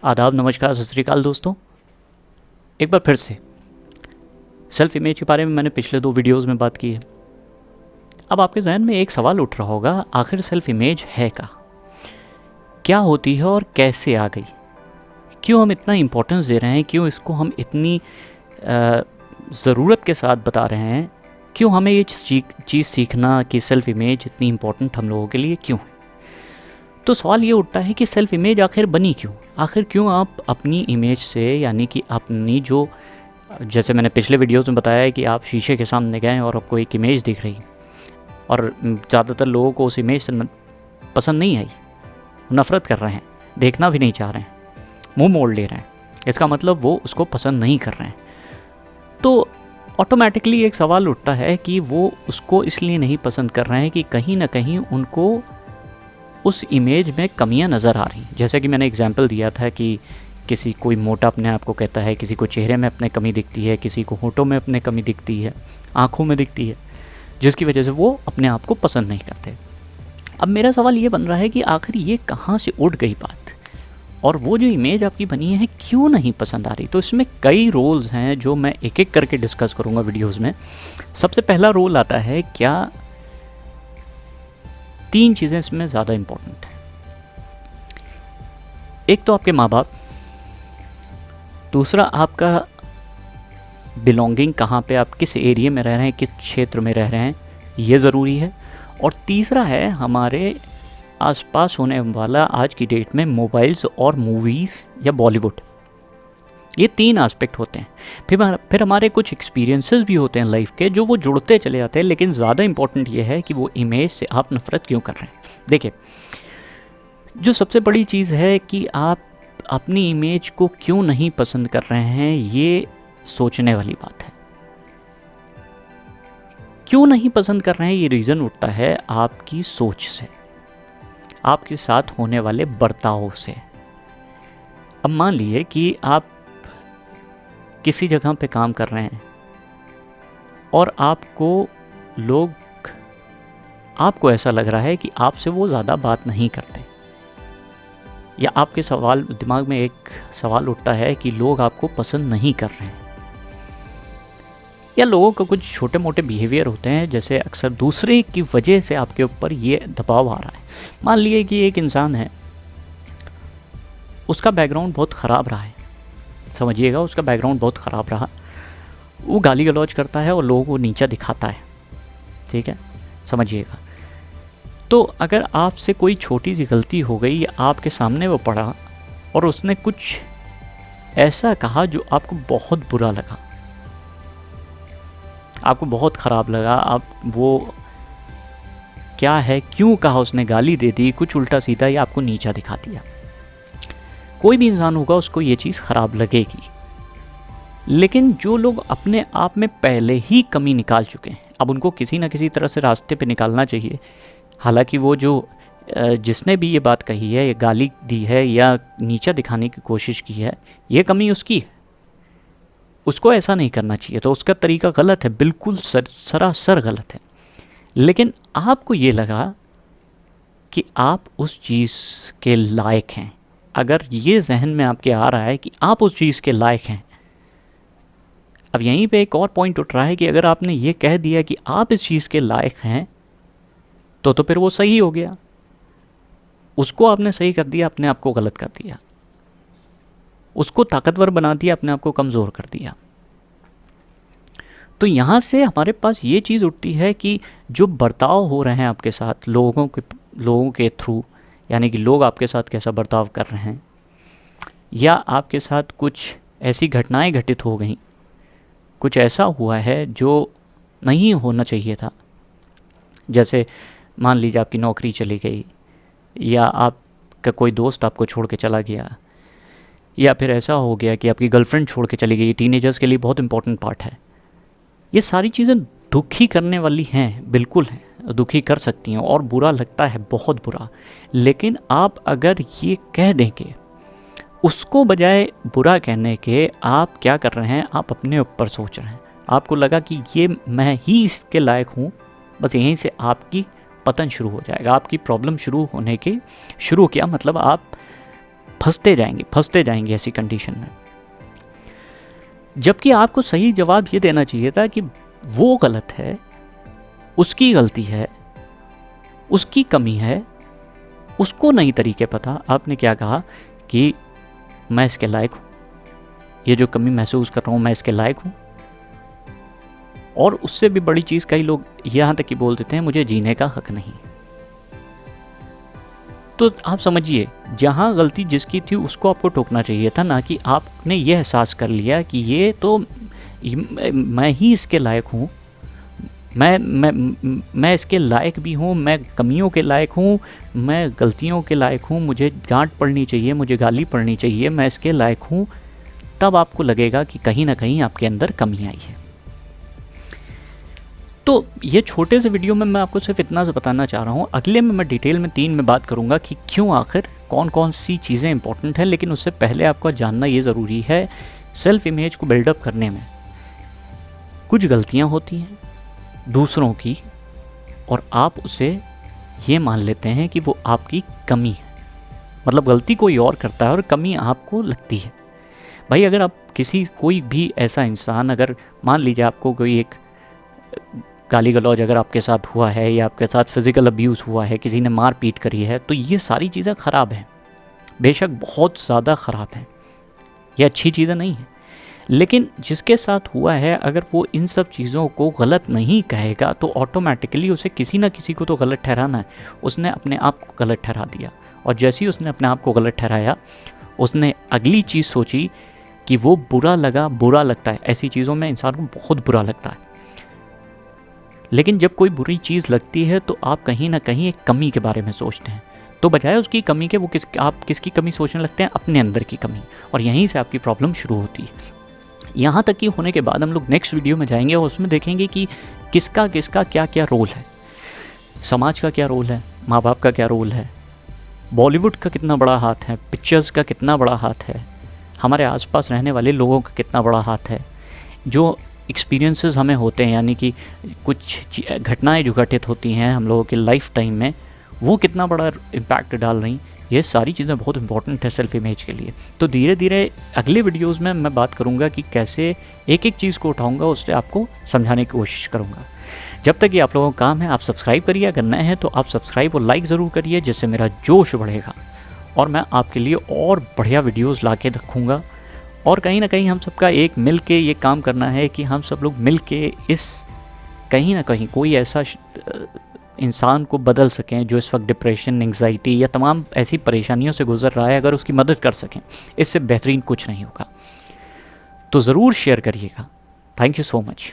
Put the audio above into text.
आदाब, नमस्कार, सत श्री अकाल दोस्तों। एक बार फिर से सेल्फ इमेज के बारे में मैंने पिछले 2 वीडियोस में बात की है। अब आपके जहन में एक सवाल उठ रहा होगा, आखिर सेल्फ इमेज है क्या होती है और कैसे आ गई? क्यों हम इतना इम्पोर्टेंस दे रहे हैं? क्यों इसको हम इतनी ज़रूरत के साथ बता रहे हैं? क्यों हमें ये चीज़ सीखना कि सेल्फ इमेज इतनी इम्पोर्टेंट हम लोगों के लिए क्यों है? तो सवाल ये उठता है कि सेल्फ इमेज आखिर बनी क्यों? आखिर क्यों आप अपनी इमेज से, यानी कि अपनी जो, जैसे मैंने पिछले वीडियोस में बताया है कि आप शीशे के सामने गए और आपको एक इमेज दिख रही और ज़्यादातर लोगों को उस इमेज से पसंद नहीं आई, नफ़रत कर रहे हैं, देखना भी नहीं चाह रहे हैं, मुंह मोड़ ले रहे हैं। इसका मतलब वो उसको पसंद नहीं कर रहे हैं। तो ऑटोमेटिकली एक सवाल उठता है कि वो उसको इसलिए नहीं पसंद कर रहे हैं कि कहीं ना कहीं उनको उस इमेज में कमियां नज़र आ रही। जैसे कि मैंने एग्जांपल दिया था कि किसी कोई मोटा अपने आप को कहता है, किसी को चेहरे में अपने कमी दिखती है, किसी को होठों में अपने कमी दिखती है, आँखों में दिखती है, जिसकी वजह से वो अपने आप को पसंद नहीं करते। अब मेरा सवाल ये बन रहा है कि आखिर ये कहाँ से उठ गई बात, और वो जो इमेज आपकी बनी है क्यों नहीं पसंद आ रही? तो इसमें कई रोल्स हैं जो मैं एक एक करके डिस्कस करूँगा वीडियोज़ में। सबसे पहला रोल आता है, क्या 3 चीज़ें इसमें ज़्यादा इम्पोर्टेंट है। एक तो आपके माँ बाप, दूसरा आपका बिलोंगिंग, कहाँ पे आप किस एरिया में रह रहे हैं, किस क्षेत्र में रह रहे हैं, ये ज़रूरी है। और तीसरा है हमारे आसपास होने वाला आज की डेट में मोबाइल्स और मूवीज़ या बॉलीवुड। ये 3 एस्पेक्ट होते हैं। फिर हमारे कुछ एक्सपीरियंसेस भी होते हैं लाइफ के, जो वो जुड़ते चले जाते हैं। लेकिन ज़्यादा इम्पोर्टेंट ये है कि वो इमेज से आप नफ़रत क्यों कर रहे हैं। देखिए, जो सबसे बड़ी चीज़ है कि आप अपनी इमेज को क्यों नहीं पसंद कर रहे हैं, ये सोचने वाली बात है। क्यों नहीं पसंद कर रहे हैं, ये रीज़न उठता है आपकी सोच से, आपके साथ होने वाले बर्ताव से। अब मान लीजिए कि आप किसी जगह पे काम कर रहे हैं और आपको ऐसा लग रहा है कि आपसे वो ज़्यादा बात नहीं करते, या आपके दिमाग में एक सवाल उठता है कि लोग आपको पसंद नहीं कर रहे हैं, या लोगों का कुछ छोटे मोटे बिहेवियर होते हैं, जैसे अक्सर दूसरे की वजह से आपके ऊपर ये दबाव आ रहा है। मान लीजिए कि एक इंसान है, उसका बैकग्राउंड बहुत ख़राब रहा है, समझिएगा, उसका बैकग्राउंड बहुत ख़राब रहा, वो गाली गलौज करता है और लोगों को नीचा दिखाता है, ठीक है, समझिएगा। तो अगर आपसे कोई छोटी सी गलती हो गई, या आपके सामने वो पड़ा और उसने कुछ ऐसा कहा जो आपको बहुत बुरा लगा, आपको बहुत ख़राब लगा, आप वो क्या है, क्यों कहा उसने, गाली दे दी, कुछ उल्टा सीधा, या आपको नीचा दिखा दिया, कोई भी इंसान होगा उसको ये चीज़ ख़राब लगेगी। लेकिन जो लोग अपने आप में पहले ही कमी निकाल चुके हैं, अब उनको किसी न किसी तरह से रास्ते पे निकालना चाहिए। हालांकि वो जो जिसने भी ये बात कही है, या गाली दी है, या नीचा दिखाने की कोशिश की है, ये कमी उसकी है, उसको ऐसा नहीं करना चाहिए। तो उसका तरीका गलत है, बिल्कुल सरासर गलत है। लेकिन आपको ये लगा कि आप उस चीज़ के लायक हैं, अगर ये जहन में आपके आ रहा है कि आप उस चीज़ के लायक हैं। अब यहीं पे एक और पॉइंट उठ रहा है कि अगर आपने ये कह दिया कि आप इस चीज़ के लायक हैं, तो फिर वो सही हो गया, उसको आपने सही कर दिया, अपने आप को गलत कर दिया, उसको ताकतवर बना दिया, अपने आप को कमज़ोर कर दिया। तो यहाँ से हमारे पास ये चीज़ उठती है कि जो बर्ताव हो रहे हैं आपके साथ लोगों के थ्रू, यानी कि लोग आपके साथ कैसा बर्ताव कर रहे हैं, या आपके साथ कुछ ऐसी घटनाएं घटित हो गई, कुछ ऐसा हुआ है जो नहीं होना चाहिए था। जैसे मान लीजिए आपकी नौकरी चली गई, या आपका कोई दोस्त आपको छोड़ के चला गया, या फिर ऐसा हो गया कि आपकी गर्लफ्रेंड छोड़ के चली गई। टीनेजर्स के लिए बहुत इंपॉर्टेंट पार्ट है। ये सारी चीज़ें दुखी करने वाली हैं, बिल्कुल हैं, दुखी कर सकती हैं, और बुरा लगता है, बहुत बुरा। लेकिन आप अगर ये कह देंगे, उसको बजाय बुरा कहने के आप क्या कर रहे हैं, आप अपने ऊपर सोच रहे हैं। आपको लगा कि ये मैं ही इसके लायक हूँ, बस यहीं से आपकी पतन शुरू हो जाएगा, आपकी प्रॉब्लम शुरू होने की शुरू किया, मतलब आप फंसते जाएंगे ऐसी कंडीशन में। जबकि आपको सही जवाब ये देना चाहिए था कि वो गलत है, उसकी गलती है, उसकी कमी है, उसको नई तरीके पता। आपने क्या कहा कि मैं इसके लायक हूँ, ये जो कमी महसूस कर रहा हूँ मैं इसके लायक हूँ। और उससे भी बड़ी चीज़ कई लोग यहाँ तक कि बोल देते हैं मुझे जीने का हक नहीं। तो आप समझिए, जहाँ गलती जिसकी थी उसको आपको टोकना चाहिए था, ना कि आपने ये एहसास कर लिया कि ये तो मैं ही इसके लायक हूँ, मैं इसके लायक भी हूँ, मैं कमियों के लायक हूँ, मैं गलतियों के लायक हूँ, मुझे डांट पड़नी चाहिए, मुझे गाली पड़नी चाहिए, मैं इसके लायक हूँ। तब आपको लगेगा कि कहीं ना कहीं आपके अंदर कमी आई है। तो ये छोटे से वीडियो में मैं आपको सिर्फ इतना से बताना चाह रहा हूँ। अगले में मैं डिटेल में 3 में बात करूँगा कि क्यों आखिर कौन कौन सी चीज़ें इंपॉर्टेंट है। लेकिन उससे पहले आपको जानना ये ज़रूरी है, सेल्फ इमेज को बिल्डअप करने में कुछ गलतियाँ होती हैं दूसरों की, और आप उसे ये मान लेते हैं कि वो आपकी कमी है। मतलब गलती कोई और करता है और कमी आपको लगती है। भाई अगर आप कोई भी ऐसा इंसान, अगर मान लीजिए आपको कोई एक गाली गलौज अगर आपके साथ हुआ है या आपके साथ फिज़िकल अब्यूज़ हुआ है, किसी ने मार पीट करी है, तो ये सारी चीज़ें ख़राब हैं, बेशक बहुत ज़्यादा ख़राब हैं, ये अच्छी चीज़ें नहीं हैं। लेकिन जिसके साथ हुआ है, अगर वो इन सब चीज़ों को गलत नहीं कहेगा तो ऑटोमेटिकली उसे किसी ना किसी को तो गलत ठहराना है। उसने अपने आप को गलत ठहरा दिया, और जैसे ही उसने अपने आप को गलत ठहराया, उसने अगली चीज़ सोची कि वो बुरा लगता है। ऐसी चीज़ों में इंसान को बहुत बुरा लगता है। लेकिन जब कोई बुरी चीज़ लगती है तो आप कहीं ना कहीं एक कमी के बारे में सोचते हैं, तो बजाय उसकी कमी के आप किसकी कमी सोचने लगते हैं? अपने अंदर की कमी। और यहीं से आपकी प्रॉब्लम शुरू होती है। यहाँ तक कि होने के बाद हम लोग नेक्स्ट वीडियो में जाएंगे और उसमें देखेंगे कि किसका क्या क्या रोल है, समाज का क्या रोल है, माँ बाप का क्या रोल है, बॉलीवुड का कितना बड़ा हाथ है, पिक्चर्स का कितना बड़ा हाथ है, हमारे आसपास रहने वाले लोगों का कितना बड़ा हाथ है, जो एक्सपीरियंसेस हमें होते हैं, यानी कि कुछ घटनाएं जो घटित होती हैं हम लोगों के लाइफ टाइम में, वो कितना बड़ा इम्पैक्ट डाल रही। ये सारी चीज़ें बहुत इंपॉर्टेंट है सेल्फ इमेज के लिए। तो धीरे धीरे अगले वीडियोस में मैं बात करूँगा कि कैसे एक एक चीज़ को उठाऊँगा, उससे आपको समझाने की कोशिश करूँगा। जब तक ये आप लोगों का काम है, आप सब्सक्राइब करिए। अगर नए हैं तो आप सब्सक्राइब और लाइक ज़रूर करिए, जिससे मेरा जोश बढ़ेगा और मैं आपके लिए और बढ़िया वीडियोज़ ला के रखूँगा। और कहीं ना कहीं हम सबका एक मिल के ये काम करना है कि हम सब लोग मिल के इस कहीं ना कहीं कोई ऐसा इंसान को बदल सकें जो इस वक्त डिप्रेशन, एंग्जाइटी या तमाम ऐसी परेशानियों से गुजर रहा है। अगर उसकी मदद कर सकें, इससे बेहतरीन कुछ नहीं होगा। तो ज़रूर शेयर करिएगा। Thank you so much.